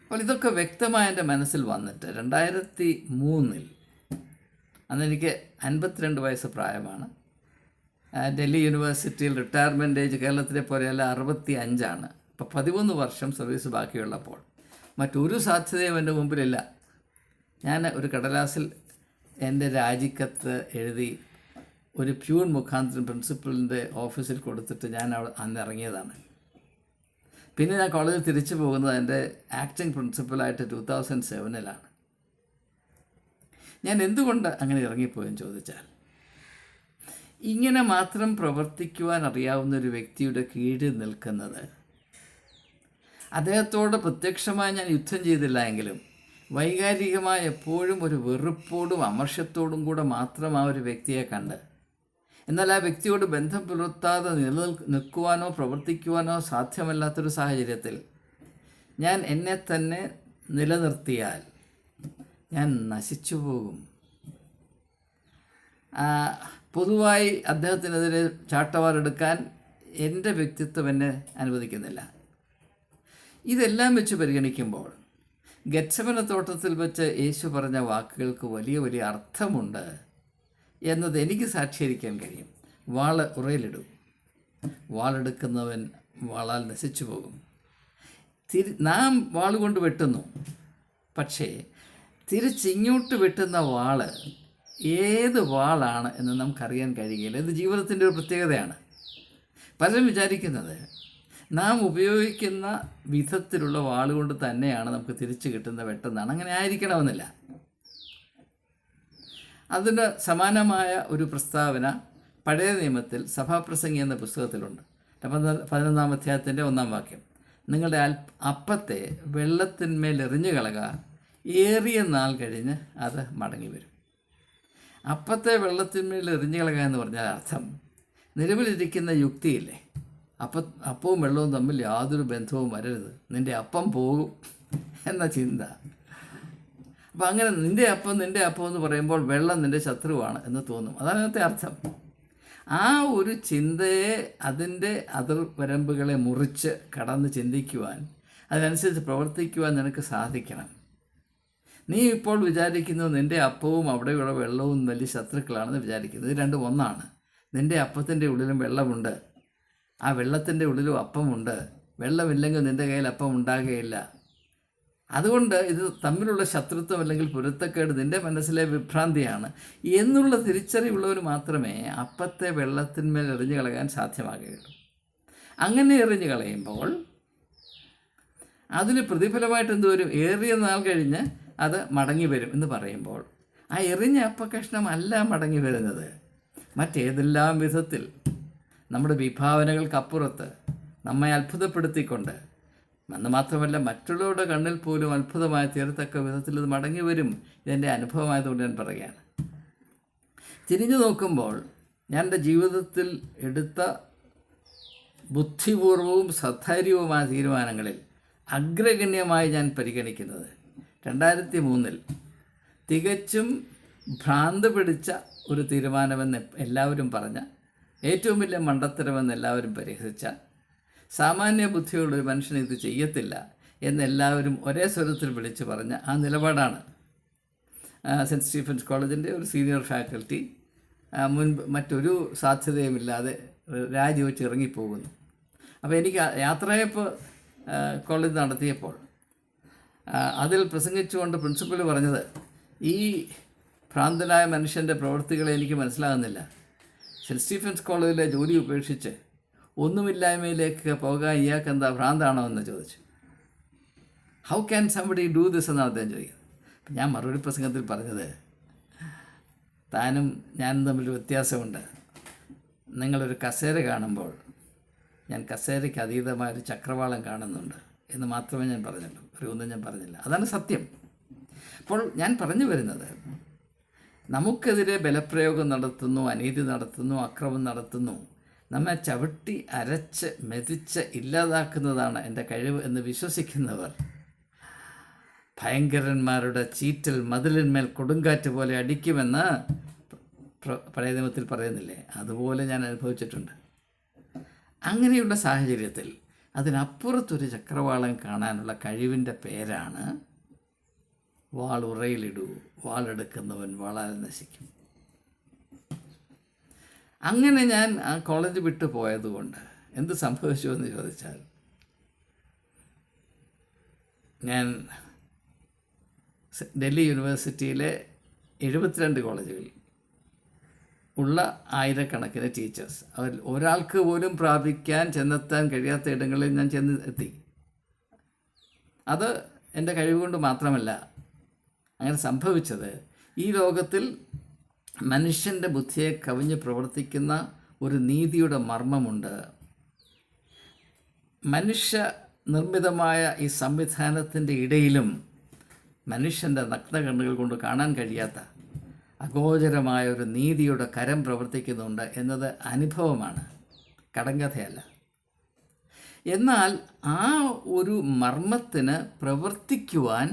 അപ്പോൾ ഇതൊക്കെ വ്യക്തമായ എൻ്റെ മനസ്സിൽ വന്നിട്ട് 2003 അന്നെനിക്ക് 52 വയസ്സ് പ്രായമാണ്. ഡൽഹി യൂണിവേഴ്സിറ്റിയിൽ റിട്ടയർമെൻ്റ് ഏജ് കേരളത്തിലെ പോലെയല്ല 65. അപ്പോൾ 13 വർഷം സർവീസ് ബാക്കിയുള്ളപ്പോൾ മറ്റൊരു സാധ്യതയും എൻ്റെ മുമ്പിലില്ല. ഞാൻ ഒരു കടലാസിൽ എൻ്റെ രാജിക്കത്ത് എഴുതി ഒരു പ്യൂൺ മുഖാന്തരം പ്രിൻസിപ്പലിൻ്റെ ഓഫീസിൽ കൊടുത്തിട്ട് ഞാൻ അന്ന് ഇറങ്ങിയതാണ്. പിന്നെ ഞാൻ കോളേജിൽ തിരിച്ചു പോകുന്നത് എൻ്റെ ആക്ടിങ് പ്രിൻസിപ്പലായിട്ട് 2007 ഞാൻ എന്തുകൊണ്ട് അങ്ങനെ ഇറങ്ങിപ്പോയെന്ന് ചോദിച്ചാൽ, ഇങ്ങനെ മാത്രം പ്രവർത്തിക്കുവാൻ അറിയാവുന്ന ഒരു വ്യക്തിയുടെ കീഴിൽ നിൽക്കുന്നത്, അദ്ദേഹത്തോട് പ്രത്യക്ഷമായി ഞാൻ യുദ്ധം ചെയ്തില്ല എങ്കിലും വൈകാരികമായി എപ്പോഴും ഒരു വെറുപ്പോടും അമർഷത്തോടും കൂടെ മാത്രം ആ ഒരു വ്യക്തിയെ കണ്ട്, എന്നാൽ ആ വ്യക്തിയോട് ബന്ധം പുലർത്താതെ നിൽക്കുവാനോ പ്രവർത്തിക്കുവാനോ സാധ്യമല്ലാത്തൊരു സാഹചര്യത്തിൽ ഞാൻ എന്നെ തന്നെ നിലനിർത്തിയാൽ ഞാൻ നശിച്ചു പോകും. പൊതുവായി അദ്ദേഹത്തിനെതിരെ ചാട്ടവാറെടുക്കാൻ എൻ്റെ വ്യക്തിത്വം എന്നെ അനുവദിക്കുന്നില്ല. ഇതെല്ലാം വെച്ച് പരിഗണിക്കുമ്പോൾ ഗെത്സമന തോട്ടത്തിൽ വെച്ച് യേശു പറഞ്ഞ വാക്കുകൾക്ക് വലിയ വലിയ അർത്ഥമുണ്ട് എന്നത് എനിക്ക് സാക്ഷീകരിക്കാൻ കഴിയും. വാള് ഉറയിലിടും, വാളെടുക്കുന്നവൻ വാളാൽ നശിച്ചു പോകും. നാം വാളുകൊണ്ട് വെട്ടുന്നു, പക്ഷേ തിരിച്ചിങ്ങോട്ട് വെട്ടുന്ന വാള് ഏത് വാളാണ് എന്ന് നമുക്കറിയാൻ കഴിയില്ല. ഇത് ജീവിതത്തിൻ്റെ ഒരു പ്രത്യേകതയാണ്. പലരും വിചാരിക്കുന്നത് നാം ഉപയോഗിക്കുന്ന വിധത്തിലുള്ള വാളുകൊണ്ട് തന്നെയാണ് നമുക്ക് തിരിച്ചു കിട്ടുന്ന വെട്ടെന്നാണ്. അങ്ങനെ ആയിരിക്കണമെന്നില്ല. അതിന് സമാനമായ ഒരു പ്രസ്താവന പഴയ നിയമത്തിൽ സഭാപ്രസംഗി എന്ന പുസ്തകത്തിലുണ്ട്. 11-ാം അധ്യായത്തിൻ്റെ 1-ാം വാക്യം. നിങ്ങളുടെ അപ്പത്തെ വെള്ളത്തിന്മേൽ എറിഞ്ഞു കളക, ഏറിയ നാൾ കഴിഞ്ഞ് അത് മടങ്ങി വരും. അപ്പത്തെ വെള്ളത്തിന്മേൽ എറിഞ്ഞു കളക എന്ന് പറഞ്ഞാൽ അർത്ഥം, നിലവിലിരിക്കുന്ന യുക്തിയില്ലേ, അപ്പവും വെള്ളവും തമ്മിൽ യാതൊരു ബന്ധവും വരരുത്, നിൻ്റെ അപ്പം പോകും എന്ന ചിന്ത. അപ്പം അങ്ങനെ നിൻ്റെ അപ്പം എന്ന് പറയുമ്പോൾ വെള്ളം നിൻ്റെ ശത്രുവാണ് എന്ന് തോന്നും. അതാണ് അതിനകത്തെ അർത്ഥം. ആ ഒരു ചിന്തയെ, അതിൻ്റെ അതിർവരമ്പുകളെ മുറിച്ച് കടന്ന് ചിന്തിക്കുവാൻ, അതിനനുസരിച്ച് പ്രവർത്തിക്കുവാൻ നിനക്ക് സാധിക്കണം. നീ ഇപ്പോൾ വിചാരിക്കുന്നു നിൻ്റെ അപ്പവും അവിടെയുള്ള വെള്ളവും വലിയ ശത്രുക്കളാണെന്ന് വിചാരിക്കുന്നത്. ഇത് രണ്ടും ഒന്നാണ്. നിൻ്റെ അപ്പത്തിൻ്റെ ഉള്ളിലും വെള്ളമുണ്ട്, ആ വെള്ളത്തിൻ്റെ ഉള്ളിലും അപ്പമുണ്ട്. വെള്ളമില്ലെങ്കിൽ നിൻ്റെ കയ്യിൽ അപ്പം ഉണ്ടാകുകയില്ല. അതുകൊണ്ട് ഇത് തമ്മിലുള്ള ശത്രുത്വം അല്ലെങ്കിൽ പൊരുത്തക്കേട് നിൻ്റെ മനസ്സിലെ വിഭ്രാന്തിയാണ് എന്നുള്ള തിരിച്ചറിവുള്ളവർ മാത്രമേ അപ്പത്തെ വെള്ളത്തിന്മേൽ എറിഞ്ഞു കളയാൻ സാധ്യമാകുകയുള്ളൂ. അങ്ങനെ എറിഞ്ഞു കളയുമ്പോൾ അതിന് പ്രതിഫലമായിട്ട് എന്ത് വരും? ഏറിയ നാൾ കഴിഞ്ഞ് അത് മടങ്ങി വരും എന്ന് പറയുമ്പോൾ, ആ എറിഞ്ഞ അപ്പകഷ്ണം അല്ല മടങ്ങി വരുന്നത്, മറ്റേതെല്ലാം വിധത്തിൽ നമ്മുടെ വിഭാവനകൾക്കപ്പുറത്ത് നമ്മെ അത്ഭുതപ്പെടുത്തിക്കൊണ്ട്, എന്ന് മാത്രമല്ല മറ്റുള്ളവരുടെ കണ്ണിൽ പോലും അത്ഭുതമായി തീരത്തക്ക വിധത്തിൽ ഇത് മടങ്ങി വരും. ഇതെൻ്റെ അനുഭവമായതുകൊണ്ട് ഞാൻ പറയുകയാണ്. തിരിഞ്ഞു നോക്കുമ്പോൾ ഞാൻ എൻ്റെ ജീവിതത്തിൽ എടുത്ത ബുദ്ധിപൂർവവും സധൈര്യവുമായ തീരുമാനങ്ങളിൽ അഗ്രഗണ്യമായി ഞാൻ പരിഗണിക്കുന്നത് 2003 തികച്ചും ഭ്രാന്ത് പിടിച്ച ഒരു തീരുമാനമെന്ന് എല്ലാവരും പറഞ്ഞ, ഏറ്റവും വലിയ മണ്ടത്തരമെന്ന് എല്ലാവരും പരിഹസിച്ച, സാമാന്യ ബുദ്ധിയുള്ളൊരു മനുഷ്യൻ ഇത് ചെയ്യത്തില്ല എന്നെല്ലാവരും ഒരേ സ്വരത്തിൽ വിളിച്ചു പറഞ്ഞ ആ നിലപാടാണ്. സെൻറ്റ് സ്റ്റീഫൻസ് കോളേജിൻ്റെ ഒരു സീനിയർ ഫാക്കൽറ്റി മുൻപ് മറ്റൊരു സാധ്യതയുമില്ലാതെ രാജിവെച്ച് ഇറങ്ങിപ്പോകുന്നു. അപ്പോൾ എനിക്ക് യാത്രയപ്പ് കോളേജ് നടത്തിയപ്പോൾ അതിൽ പ്രസംഗിച്ചുകൊണ്ട് പ്രിൻസിപ്പൽ പറഞ്ഞത്, ഈ ഭ്രാന്തനായ മനുഷ്യൻ്റെ പ്രവൃത്തികളെ എനിക്ക് മനസ്സിലാകുന്നില്ല. സെൻറ്റ് സ്റ്റീഫൻസ് കോളേജിലെ ജോലി ഉപേക്ഷിച്ച് ഒന്നുമില്ലായ്മയിലേക്ക് പോകാൻ ഇയാൾക്ക് എന്താ ഭ്രാന്താണോ എന്ന് ചോദിച്ചു. How can somebody do this എന്നാണ് അദ്ദേഹം ചോദിക്കുന്നത്. അപ്പം ഞാൻ മറുപടി പ്രസംഗത്തിൽ പറഞ്ഞത്, താനും ഞാനും തമ്മിൽ വ്യത്യാസമുണ്ട്. നിങ്ങളൊരു കസേര കാണുമ്പോൾ ഞാൻ കസേരയ്ക്ക് അതീതമായൊരു ചക്രവാളം കാണുന്നുണ്ട് എന്ന് മാത്രമേ ഞാൻ പറഞ്ഞുള്ളൂ, ഒന്നും ഞാൻ പറഞ്ഞില്ല. അതാണ് സത്യം. അപ്പോൾ ഞാൻ പറഞ്ഞു വരുന്നത്, നമുക്കെതിരെ ബലപ്രയോഗം നടത്തുന്നു, അനീതി നടത്തുന്നു, അക്രമം നടത്തുന്നു, നമ്മെ ചവിട്ടി അരച്ച് മെതിച്ച് ഇല്ലാതാക്കുന്നതാണ് എൻ്റെ കഴിവ് എന്ന് വിശ്വസിക്കുന്നവർ ഭയങ്കരന്മാരുടെ ചീറ്റൽ മതിലിന്മേൽ കൊടുങ്കാറ്റ് പോലെ അടിക്കുമെന്ന് പഴയ നിയമത്തിൽ പറയുന്നില്ലേ, അതുപോലെ ഞാൻ അനുഭവിച്ചിട്ടുണ്ട്. അങ്ങനെയുള്ള സാഹചര്യത്തിൽ അതിനപ്പുറത്തൊരു ചക്രവാളം കാണാനുള്ള കഴിവിൻ്റെ പേരാണ് വാൾ ഉറയിലിടൂ, വാളെടുക്കുന്നവൻ വാളാൽ നശിക്കും. അങ്ങനെ ഞാൻ ആ കോളേജ് വിട്ടു പോയതുകൊണ്ട് എന്ത് സംഭവിച്ചു എന്ന് ചോദിച്ചാൽ, ഞാൻ ഡൽഹി യൂണിവേഴ്സിറ്റിയിലെ 72 കോളേജുകളിൽ ഉള്ള ആയിരക്കണക്കിന് ടീച്ചേഴ്സ്, അവർ ഒരാൾക്ക് പോലും ചെന്നെത്താൻ കഴിയാത്ത ഇടങ്ങളിൽ ഞാൻ എത്തി. അത് എൻ്റെ കഴിവുകൊണ്ട് മാത്രമല്ല. അങ്ങനെ സംഭവിച്ചത്, ഈ ലോകത്തിൽ മനുഷ്യൻ്റെ ബുദ്ധിയെ കവിഞ്ഞ് പ്രവർത്തിക്കുന്ന ഒരു നീതിയുടെ മർമ്മമുണ്ട്. മനുഷ്യ നിർമ്മിതമായ ഈ സംവിധാനത്തിൻ്റെ ഇടയിലും മനുഷ്യൻ്റെ നഗ്നകണ്ണുകൾ കൊണ്ട് കാണാൻ കഴിയാത്ത അഗോചരമായ ഒരു നീതിയുടെ കരം പ്രവർത്തിക്കുന്നുണ്ട് എന്നത് അനുഭവമാണ്, കടങ്കഥയല്ല. എന്നാൽ ആ ഒരു മർമ്മത്തിന് പ്രവർത്തിക്കുവാൻ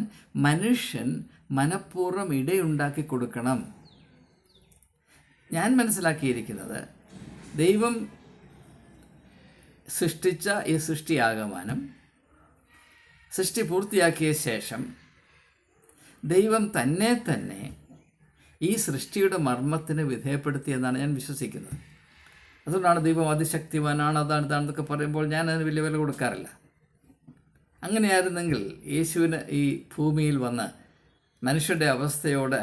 മനുഷ്യൻ മനഃപൂർവ്വം ഇടയുണ്ടാക്കി കൊടുക്കണം. ഞാൻ മനസ്സിലാക്കിയിരിക്കുന്നത്, ദൈവം സൃഷ്ടിച്ച ഈ സൃഷ്ടിയാകമാനം സൃഷ്ടി പൂർത്തിയാക്കിയ ശേഷം ദൈവം തന്നെ ഈ സൃഷ്ടിയുടെ മർമ്മത്തിന് വിധേയപ്പെടുത്തിയെന്നാണ് ഞാൻ വിശ്വസിക്കുന്നത്. അതുകൊണ്ടാണ് ദൈവം അതിശക്തിവാനാണ്, അതാണെന്നൊക്കെ പറയുമ്പോൾ ഞാൻ അതിന് വലിയ വില കൊടുക്കാറില്ല. അങ്ങനെയായിരുന്നെങ്കിൽ യേശുവിന് ഈ ഭൂമിയിൽ വന്ന് മനുഷ്യരുടെ അവസ്ഥയോട്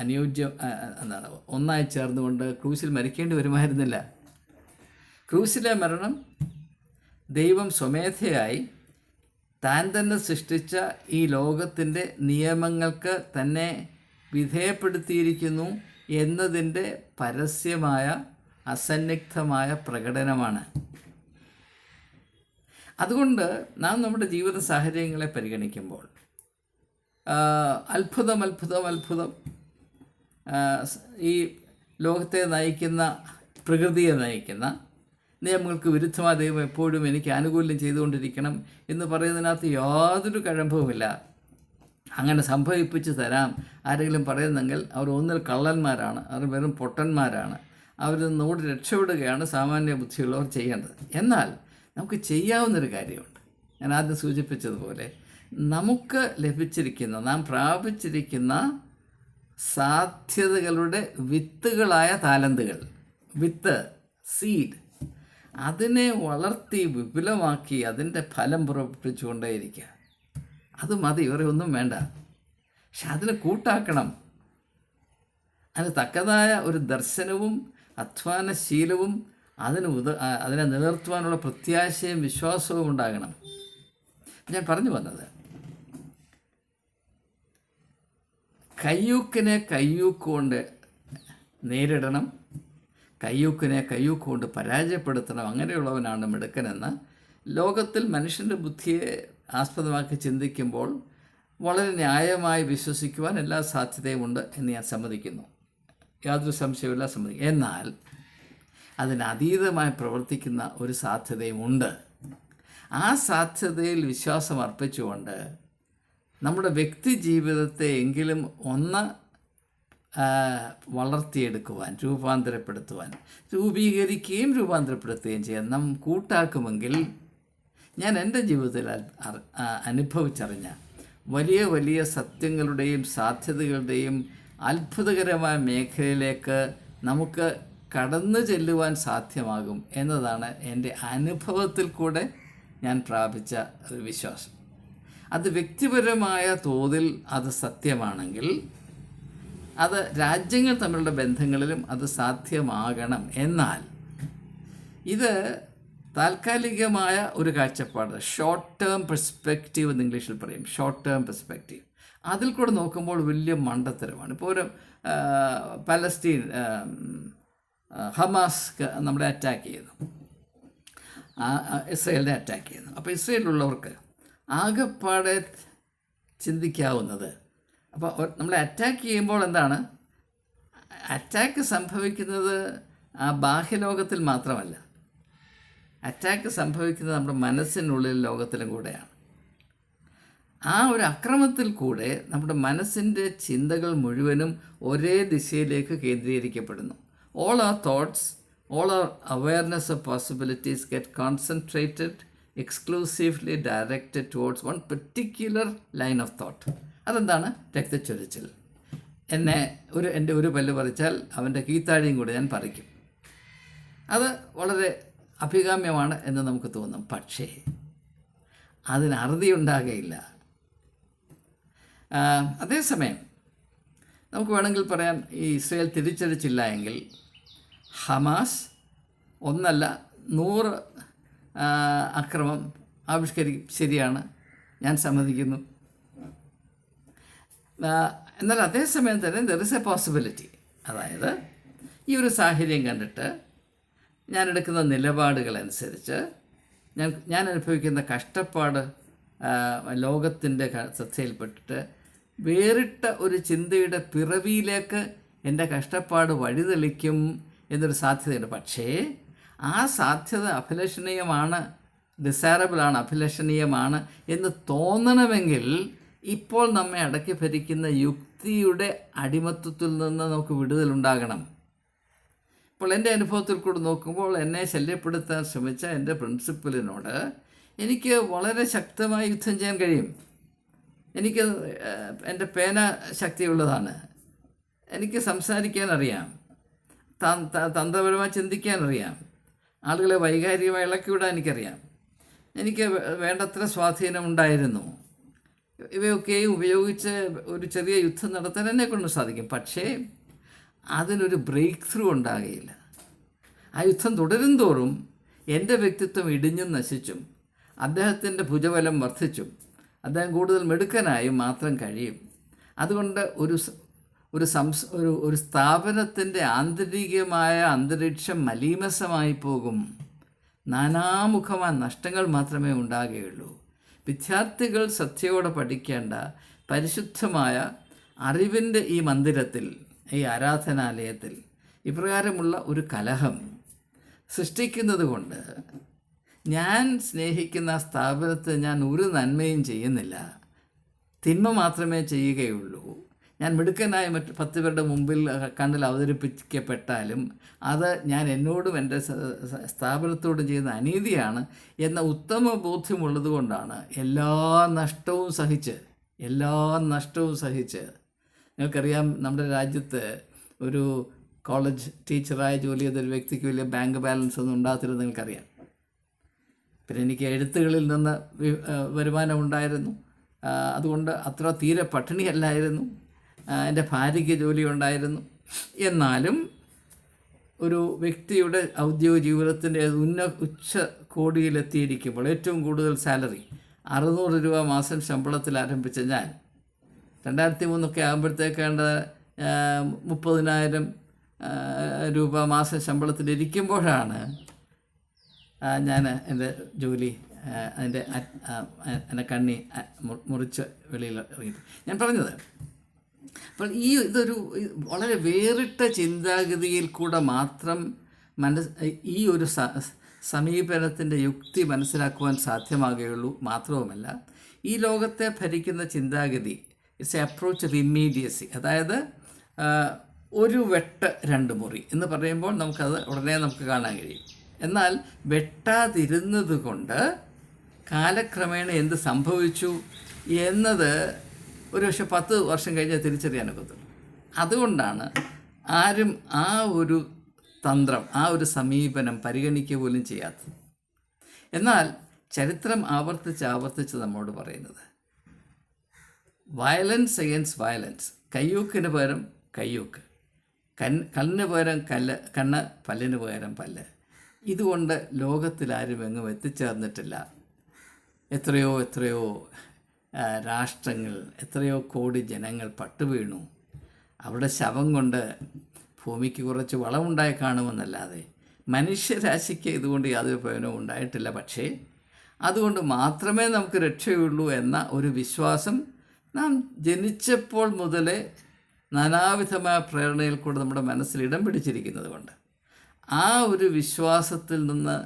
അനുയോജ്യം ഒന്നായി ചേർന്നുകൊണ്ട് ക്രൂശിൽ മരിക്കേണ്ടി വരുമായിരുന്നില്ല. ക്രൂശിലെ മരണം ദൈവം സ്വമേധയായി താൻ തന്നെ സൃഷ്ടിച്ച ഈ ലോകത്തിൻ്റെ നിയമങ്ങൾക്ക് തന്നെ വിധേയപ്പെടുത്തിയിരിക്കുന്നു എന്നതിൻ്റെ പരസ്യമായ അസന്നിഗ്ധമായ പ്രകടനമാണ്. അതുകൊണ്ട് നാം നമ്മുടെ ജീവിത സാഹചര്യങ്ങളെ പരിഗണിക്കുമ്പോൾ അത്ഭുതം ഈ ലോകത്തെ നയിക്കുന്ന, പ്രകൃതിയെ നയിക്കുന്ന നിയമങ്ങൾക്ക് വിരുദ്ധമായ ദൈവം എപ്പോഴും എനിക്ക് ആനുകൂല്യം ചെയ്തുകൊണ്ടിരിക്കണം എന്ന് പറയുന്നതിനകത്ത് യാതൊരു കഴമ്പുമില്ല. അങ്ങനെ സംഭവിപ്പിച്ച് തരാം ആരെങ്കിലും പറയുന്നെങ്കിൽ അവർ ഒന്നിൽ കള്ളന്മാരാണ്, അവർ വെറും പൊട്ടന്മാരാണ്. അവരിൽ നിന്നോട് രക്ഷപ്പെടുകയാണ് സാമാന്യ ബുദ്ധിയുള്ളവർ ചെയ്യേണ്ടത്. എന്നാൽ നമുക്ക് ചെയ്യാവുന്നൊരു കാര്യമുണ്ട്. ഞാൻ ആദ്യം സൂചിപ്പിച്ചതുപോലെ നമുക്ക് ലഭിച്ചിരിക്കുന്ന, നാം പ്രാപിച്ചിരിക്കുന്ന സാധ്യതകളുടെ വിത്തുകളായ താലന്തുകൾ, വിത്ത്, സീഡ്, അതിനെ വളർത്തി വിപുലമാക്കി അതിൻ്റെ ഫലം പുറപ്പെടുവിച്ചുകൊണ്ടേയിരിക്കുക. അത് മതി, വേറെ ഒന്നും വേണ്ട. പക്ഷെ അതിന് കൂട്ടാക്കണം. അതിന് തക്കതായ ഒരു ദർശനവും അധ്വാനശീലവും അതിനെ നിലനിർത്തുവാനുള്ള പ്രത്യാശയും വിശ്വാസവും ഉണ്ടാകണം. ഞാൻ പറഞ്ഞു വന്നത്, കയ്യൂക്കിനെ കയ്യൂക്കുകൊണ്ട് നേരിടണം, കയ്യൂക്കിനെ കയ്യൂക്കുകൊണ്ട് പരാജയപ്പെടുത്തണം, അങ്ങനെയുള്ളവനാണ് മിടുക്കനെന്ന് ലോകത്തിൽ മനുഷ്യൻ്റെ ബുദ്ധിയെ ആസ്പദമാക്കി ചിന്തിക്കുമ്പോൾ വളരെ ന്യായമായി വിശ്വസിക്കുവാൻ എല്ലാ സാധ്യതയുമുണ്ട് എന്ന് ഞാൻ സമ്മതിക്കുന്നു. യാതൊരു സംശയമില്ല, സമ്മതിക്കും. എന്നാൽ അതിനതീതമായി പ്രവർത്തിക്കുന്ന ഒരു സാധ്യതയുമുണ്ട്. ആ സാധ്യതയിൽ വിശ്വാസം അർപ്പിച്ചുകൊണ്ട് നമ്മുടെ വ്യക്തി ജീവിതത്തെ എങ്കിലും ഒന്ന് വളർത്തിയെടുക്കുവാൻ, രൂപാന്തരപ്പെടുത്തുവാൻ, രൂപീകരിക്കുകയും രൂപാന്തരപ്പെടുത്തുകയും ചെയ്യാൻ നാം കൂട്ടാക്കുമെങ്കിൽ, ഞാൻ എൻ്റെ ജീവിതത്തിൽ അനുഭവിച്ചറിഞ്ഞ വലിയ വലിയ സത്യങ്ങളുടെയും സാധ്യതകളുടെയും അത്ഭുതകരമായ മേഖലയിലേക്ക് നമുക്ക് കടന്നു ചെല്ലുവാൻ സാധ്യമാകും എന്നതാണ് എൻ്റെ അനുഭവത്തിൽ കൂടെ ഞാൻ പ്രാപിച്ച ഒരു വിശ്വാസം. അത് വ്യക്തിപരമായ തോതിൽ അത് സത്യമാണെങ്കിൽ അത് രാജ്യങ്ങൾ തമ്മിലുള്ള ബന്ധങ്ങളിലും അത് സാധ്യമാകണം. എന്നാൽ ഇത് താൽക്കാലികമായ ഒരു കാഴ്ചപ്പാട്, ഷോർട്ട് ടേം പെർസ്പെക്റ്റീവ് എന്ന് ഇംഗ്ലീഷിൽ പറയും. ഷോർട്ട് ടേം പെർസ്പെക്റ്റീവ് അതിൽ കൂടെ നോക്കുമ്പോൾ വലിയ മണ്ടത്തരമാണ്. ഇപ്പോൾ ഒരു പലസ്തീൻ, ഹമാസ് നമ്മളെ അറ്റാക്ക് ചെയ്യുന്നു, ഇസ്രയേലിനെ അറ്റാക്ക് ചെയ്യുന്നു. അപ്പോൾ ഇസ്രയേലിലുള്ളവർക്ക് ആകെപ്പാടെ ചിന്തിക്കാവുന്നത്, അപ്പോൾ നമ്മളെ അറ്റാക്ക് ചെയ്യുമ്പോൾ എന്താണ്, അറ്റാക്ക് സംഭവിക്കുന്നത് ആ ബാഹ്യലോകത്തിൽ മാത്രമല്ല, അറ്റാക്ക് സംഭവിക്കുന്നത് നമ്മുടെ മനസ്സിനുള്ളിൽ ലോകത്തിലും കൂടെയാണ്. ആ ഒരു അക്രമത്തിൽ കൂടെ നമ്മുടെ മനസ്സിൻ്റെ ചിന്തകൾ മുഴുവനും ഒരേ ദിശയിലേക്ക് കേന്ദ്രീകരിക്കപ്പെടുന്നു. All our thoughts, all our awareness of possibilities get concentrated, exclusively directed towards one particular line of thought. അതെന്താണ്? രക്തച്ചൊരിച്ചിൽ. എൻ്റെ ഒരു പല്ല് പറിച്ചാൽ അവൻ്റെ കീത്താഴിയും കൂടെ ഞാൻ പറിക്കും. അത് വളരെ അഭികാമ്യമാണ് എന്ന് നമുക്ക് തോന്നും. പക്ഷേ അതിന് അറുതി ഉണ്ടാകുകയില്ല. അതേസമയം നമുക്ക് വേണമെങ്കിൽ പറയാം, ഈ ഇസ്രയേൽ തിരിച്ചടിച്ചില്ല എങ്കിൽ ഹമാസ് ഒന്നല്ല 100 അക്രമം ആവിഷ്കരിക്കും. ശരിയാണ്, ഞാൻ സമ്മതിക്കുന്നു. എന്നാൽ അതേസമയം തന്നെ ദർ ഇസ് എ പോസിബിലിറ്റി. അതായത് ഈ ഒരു സാഹചര്യം കണ്ടിട്ട് ഞാൻ എടുക്കുന്ന നിലപാടുകളനുസരിച്ച് ഞാൻ അനുഭവിക്കുന്ന കഷ്ടപ്പാട് ലോകത്തിൻ്റെ ശ്രദ്ധയിൽപ്പെട്ടിട്ട് വേറിട്ട ഒരു ചിന്തയുടെ പിറവിയിലേക്ക് എൻ്റെ കഷ്ടപ്പാട് വഴിതെളിക്കും എന്നൊരു സാധ്യതയുണ്ട്. പക്ഷേ ആ സാധ്യത അഭിലഷണീയമാണ്, ഡിസൈറബിളാണ്, അഭിലഷണീയമാണ് എന്ന് തോന്നണമെങ്കിൽ ഇപ്പോൾ നമ്മെ അടക്കി ഭരിക്കുന്ന യുക്തിയുടെ അടിമത്വത്തിൽ നിന്ന് നമുക്ക് വിടുതലുണ്ടാകണം. ഇപ്പോൾ എൻ്റെ അനുഭവത്തിൽ കൂടെ നോക്കുമ്പോൾ എന്നെ ശല്യപ്പെടുത്താൻ ശ്രമിച്ച എൻ്റെ പ്രിൻസിപ്പലിനോട് എനിക്ക് വളരെ ശക്തമായി യുദ്ധം ചെയ്യാൻ കഴിയും. എനിക്ക് എൻ്റെ പേന ശക്തിയുള്ളതാണ്, എനിക്ക് സംസാരിക്കാൻ അറിയാം, തന്ത്രപരമായി ചിന്തിക്കാൻ അറിയാം, ആളുകളെ വൈകാരികമായി ഇളക്കിവിടാൻ എനിക്കറിയാം, എനിക്ക് വേണ്ടത്ര സ്വാധീനമുണ്ടായിരുന്നു. ഇവയൊക്കെയും ഉപയോഗിച്ച് ഒരു ചെറിയ യുദ്ധം നടത്താൻ എന്നെക്കൊണ്ട് സാധിക്കും. പക്ഷേ അതിനൊരു ബ്രേക്ക് ത്രൂ ഉണ്ടാകുകയില്ല. ആ യുദ്ധം തുടരും തോറും എൻ്റെ വ്യക്തിത്വം ഇടിഞ്ഞും നശിച്ചും അദ്ദേഹത്തിൻ്റെ ഭുജബലം വർദ്ധിച്ചും അദ്ദേഹം കൂടുതൽ മിടുക്കനായും മാത്രം കഴിയും. അതുകൊണ്ട് ഒരു സ്ഥാപനത്തിൻ്റെ ആന്തരികമായ അന്തരീക്ഷം മലീമസമായി പോകും. നാനാമുഖമായ നഷ്ടങ്ങൾ മാത്രമേ ഉണ്ടാകുകയുള്ളൂ. വിദ്യാർത്ഥികൾ ശ്രദ്ധയോടെ പഠിക്കേണ്ട പരിശുദ്ധമായ അറിവിൻ്റെ ഈ മന്ദിരത്തിൽ, ഈ ആരാധനാലയത്തിൽ ഇപ്രകാരമുള്ള ഒരു കലഹം സൃഷ്ടിക്കുന്നത് കൊണ്ട് ഞാൻ സ്നേഹിക്കുന്ന സ്ഥാപനത്തിൽ ഞാൻ ഒരു നന്മയും ചെയ്യുന്നില്ല, തിന്മ മാത്രമേ ചെയ്യുകയുള്ളൂ. ഞാൻ മിടുക്കനായി 10 പേരുടെ മുമ്പിൽ കണ്ണിൽ അവതരിപ്പിക്കപ്പെട്ടാലും അത് ഞാൻ എന്നോടും എൻ്റെ സ്ഥാപനത്തോടും ചെയ്യുന്ന അനീതിയാണ് എന്ന ഉത്തമ ബോധ്യമുള്ളത് കൊണ്ടാണ് എല്ലാ നഷ്ടവും സഹിച്ച് നിങ്ങൾക്കറിയാം, നമ്മുടെ രാജ്യത്ത് ഒരു കോളേജ് ടീച്ചറായി ജോലി ചെയ്തൊരു വ്യക്തിക്ക് വലിയ ബാങ്ക് ബാലൻസ് ഒന്നും ഉണ്ടാകത്തില്ലെന്ന് നിങ്ങൾക്കറിയാം. പിന്നെ എനിക്ക് എഴുത്തുകളിൽ നിന്ന് വരുമാനം ഉണ്ടായിരുന്നു. അതുകൊണ്ട് അത്ര തീരെ പട്ടിണിയല്ലായിരുന്നു. എൻ്റെ ഭാര്യയ്ക്ക് ജോലി ഉണ്ടായിരുന്നു. എന്നാലും ഒരു വ്യക്തിയുടെ ഔദ്യോഗിക ജീവിതത്തിൻ്റെ ഉച്ച കോടിയിലെത്തിയിരിക്കുമ്പോൾ ഏറ്റവും കൂടുതൽ സാലറി 600 രൂപ മാസം ശമ്പളത്തിൽ ആരംഭിച്ച ഞാൻ 2003 ആകുമ്പോഴത്തേക്കാണ്ട് 30,000 രൂപ മാസം ശമ്പളത്തിലിരിക്കുമ്പോഴാണ് ഞാൻ എൻ്റെ ജോലി എൻ്റെ കണ്ണി മുറിച്ച് വെളിയിൽ ഇറങ്ങി. ഞാൻ പറഞ്ഞത്, അപ്പോൾ ഇതൊരു വളരെ വേറിട്ട ചിന്താഗതിയിൽ കൂടെ മാത്രം ഈ ഒരു സമീപനത്തിൻ്റെ യുക്തി മനസ്സിലാക്കുവാൻ സാധ്യമാകുകയുള്ളൂ. മാത്രവുമല്ല, ഈ ലോകത്തെ ഭരിക്കുന്ന ചിന്താഗതി it's A approach of immediacy. അതായത് ഒരു വെട്ട് 2 മുറി എന്ന് പറയുമ്പോൾ നമുക്കത് ഉടനെ നമുക്ക് കാണാൻ കഴിയും. എന്നാൽ വെട്ടാതിരുന്നത് കൊണ്ട് കാലക്രമേണ എന്ത് സംഭവിച്ചു എന്നത് ഒരുപക്ഷെ 10 വർഷം കഴിഞ്ഞാൽ തിരിച്ചറിയാനൊക്കത്തുള്ളൂ. അതുകൊണ്ടാണ് ആരും ആ ഒരു തന്ത്രം, ആ ഒരു സമീപനം പരിഗണിക്കുക പോലും ചെയ്യാത്തത്. എന്നാൽ ചരിത്രം ആവർത്തിച്ച് നമ്മോട് പറയുന്നത് വയലൻസ് അഗൈൻസ്റ്റ് വയലൻസ്, കയ്യൂക്കിന് പകരം കയ്യൂക്ക്, കല്ലിന് പകരം കണ്ണ്, പല്ലിന് പകരം പല്ല്. ഇതുകൊണ്ട് ലോകത്തിലാരും എങ്ങും എത്തിച്ചേർന്നിട്ടില്ല. എത്രയോ രാഷ്ട്രങ്ങൾ, എത്രയോ കോടി ജനങ്ങൾ പട്ടുവീണു. അവിടെ ശവം കൊണ്ട് ഭൂമിക്ക് കുറച്ച് വളമുണ്ടായി കാണുമെന്നല്ലാതെ മനുഷ്യരാശിക്ക് ഇതുകൊണ്ട് യാതൊരു പ്രയോജനവും ഉണ്ടായിട്ടില്ല. പക്ഷേ അതുകൊണ്ട് മാത്രമേ നമുക്ക് രക്ഷയുള്ളൂ എന്ന ഒരു വിശ്വാസം നാം ജനിച്ചപ്പോൾ മുതലേ നാനാവിധമായ പ്രേരണയിൽ കൂടെ നമ്മുടെ മനസ്സിൽ ഇടം പിടിച്ചിരിക്കുന്നത് കൊണ്ട് ആ ഒരു വിശ്വാസത്തിൽ നിന്ന്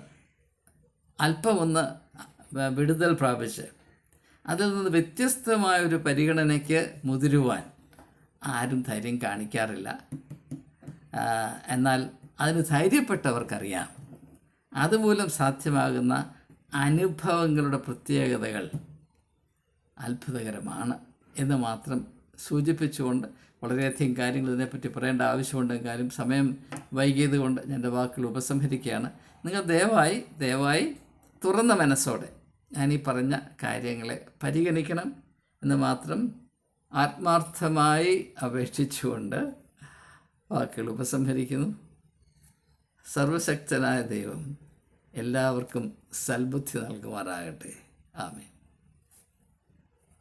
അല്പമൊന്ന് വിടുതൽ പ്രാപിച്ച് അതിൽ നിന്ന് വ്യത്യസ്തമായൊരു പരിഗണനയ്ക്ക് മുതിരുവാൻ ആരും ധൈര്യം കാണിക്കാറില്ല. എന്നാൽ അതിന് ധൈര്യപ്പെട്ടവർക്കറിയാം അതുമൂലം സാധ്യമാകുന്ന അനുഭവങ്ങളുടെ പ്രത്യേകതകൾ അത്ഭുതകരമാണ് എന്ന് മാത്രം സൂചിപ്പിച്ചുകൊണ്ട് വളരെയധികം കാര്യങ്ങൾ ഇതിനെപ്പറ്റി പറയേണ്ട ആവശ്യമുണ്ടെങ്കിലും സമയം വൈകിയത് കൊണ്ട് ഞാൻ എൻ്റെ വാക്കുകൾ ഉപസംഹരിക്കുകയാണ്. നിങ്ങൾ ദയവായി തുറന്ന മനസ്സോടെ ഞാൻ ഈ പറഞ്ഞ കാര്യങ്ങളെ പരിഗണിക്കണം എന്ന് മാത്രം ആത്മാർത്ഥമായി അപേക്ഷിച്ചുകൊണ്ട് വാക്കുകൾ ഉപസംഹരിക്കുന്നു. സർവശക്തനായ ദൈവം എല്ലാവർക്കും സൽബുദ്ധി നൽകുമാറാകട്ടെ. ആമേൻ.